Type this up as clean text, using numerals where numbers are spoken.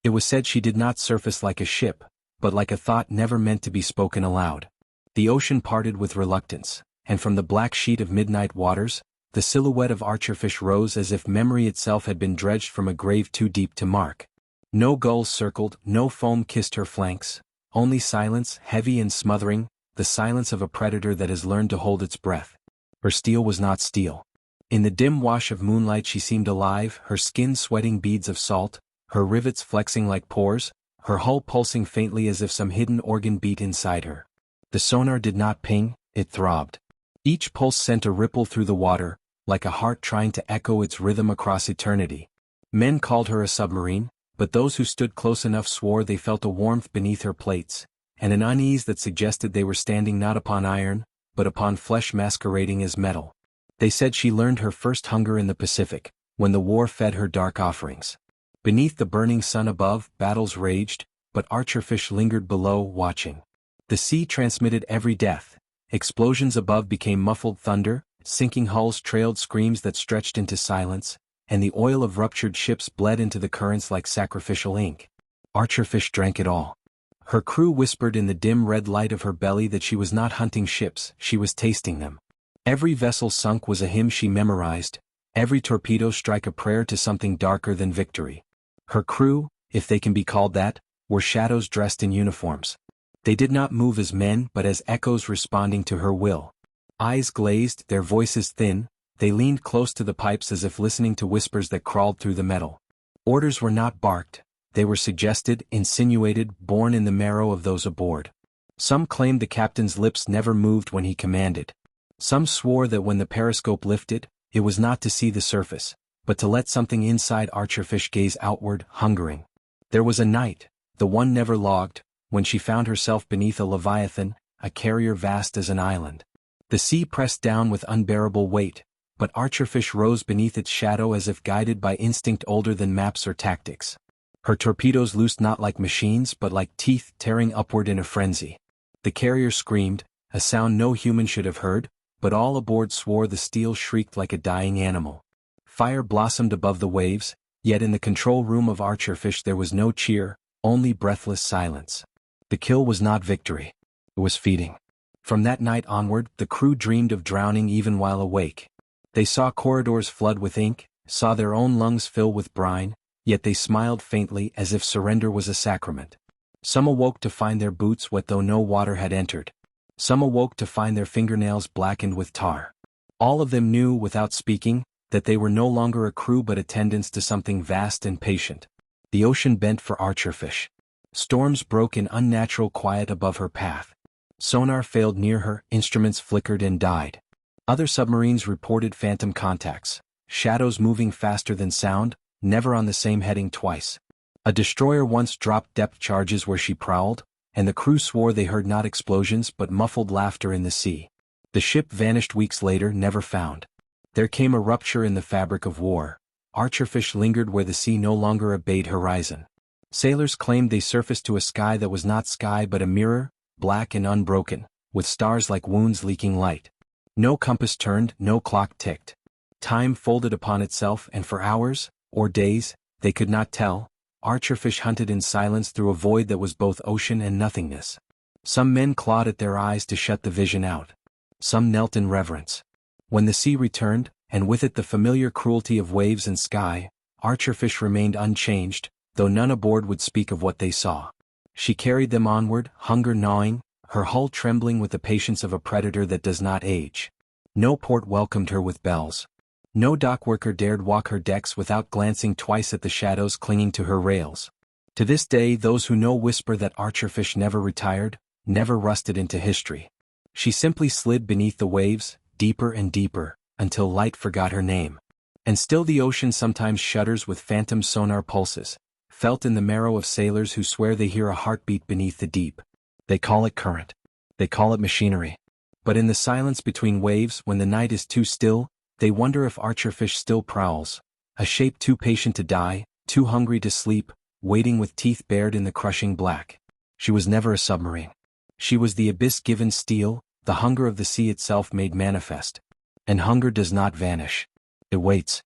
It was said she did not surface like a ship, but like a thought never meant to be spoken aloud. The ocean parted with reluctance, and from the black sheet of midnight waters, the silhouette of Archerfish rose as if memory itself had been dredged from a grave too deep to mark. No gulls circled, no foam kissed her flanks, only silence, heavy and smothering, the silence of a predator that has learned to hold its breath. Her steel was not steel. In the dim wash of moonlight she seemed alive, her skin sweating beads of salt, her rivets flexing like pores, her hull pulsing faintly as if some hidden organ beat inside her. The sonar did not ping, it throbbed. Each pulse sent a ripple through the water, like a heart trying to echo its rhythm across eternity. Men called her a submarine, but those who stood close enough swore they felt a warmth beneath her plates, and an unease that suggested they were standing not upon iron, but upon flesh masquerading as metal. They said she learned her first hunger in the Pacific, when the war fed her dark offerings. Beneath the burning sun above, battles raged, but Archerfish lingered below, watching. The sea transmitted every death. Explosions above became muffled thunder, sinking hulls trailed screams that stretched into silence, and the oil of ruptured ships bled into the currents like sacrificial ink. Archerfish drank it all. Her crew whispered in the dim red light of her belly that she was not hunting ships, she was tasting them. Every vessel sunk was a hymn she memorized, every torpedo strike a prayer to something darker than victory. Her crew, if they can be called that, were shadows dressed in uniforms. They did not move as men but as echoes responding to her will. Eyes glazed, their voices thin, they leaned close to the pipes as if listening to whispers that crawled through the metal. Orders were not barked, they were suggested, insinuated, born in the marrow of those aboard. Some claimed the captain's lips never moved when he commanded. Some swore that when the periscope lifted, it was not to see the surface, but to let something inside Archerfish gaze outward, hungering. There was a night, the one never logged, when she found herself beneath a leviathan, a carrier vast as an island. The sea pressed down with unbearable weight, but Archerfish rose beneath its shadow as if guided by instinct older than maps or tactics. Her torpedoes loosed not like machines but like teeth tearing upward in a frenzy. The carrier screamed, a sound no human should have heard, but all aboard swore the steel shrieked like a dying animal. Fire blossomed above the waves, yet in the control room of Archerfish there was no cheer, only breathless silence. The kill was not victory. It was feeding. From that night onward, the crew dreamed of drowning even while awake. They saw corridors flood with ink, saw their own lungs fill with brine, yet they smiled faintly as if surrender was a sacrament. Some awoke to find their boots wet though no water had entered. Some awoke to find their fingernails blackened with tar. All of them knew, without speaking, that they were no longer a crew but attendants to something vast and patient. The ocean bent for Archerfish. Storms broke in unnatural quiet above her path. Sonar failed near her, instruments flickered and died. Other submarines reported phantom contacts, shadows moving faster than sound, never on the same heading twice. A destroyer once dropped depth charges where she prowled, and the crew swore they heard not explosions but muffled laughter in the sea. The ship vanished weeks later, never found. There came a rupture in the fabric of war. Archerfish lingered where the sea no longer obeyed horizon. Sailors claimed they surfaced to a sky that was not sky but a mirror, black and unbroken, with stars like wounds leaking light. No compass turned, no clock ticked. Time folded upon itself, and for hours, or days, they could not tell, Archerfish hunted in silence through a void that was both ocean and nothingness. Some men clawed at their eyes to shut the vision out. Some knelt in reverence. When the sea returned, and with it the familiar cruelty of waves and sky, Archerfish remained unchanged, though none aboard would speak of what they saw. She carried them onward, hunger gnawing, her hull trembling with the patience of a predator that does not age. No port welcomed her with bells. No dockworker dared walk her decks without glancing twice at the shadows clinging to her rails. To this day those who know whisper that Archerfish never retired, never rusted into history. She simply slid beneath the waves, deeper and deeper, until light forgot her name. And still the ocean sometimes shudders with phantom sonar pulses, felt in the marrow of sailors who swear they hear a heartbeat beneath the deep. They call it current. They call it machinery. But in the silence between waves, when the night is too still, they wonder if Archerfish still prowls, a shape too patient to die, too hungry to sleep, waiting with teeth bared in the crushing black. She was never a submarine. She was the abyss given steel, the hunger of the sea itself made manifest. And hunger does not vanish. It waits.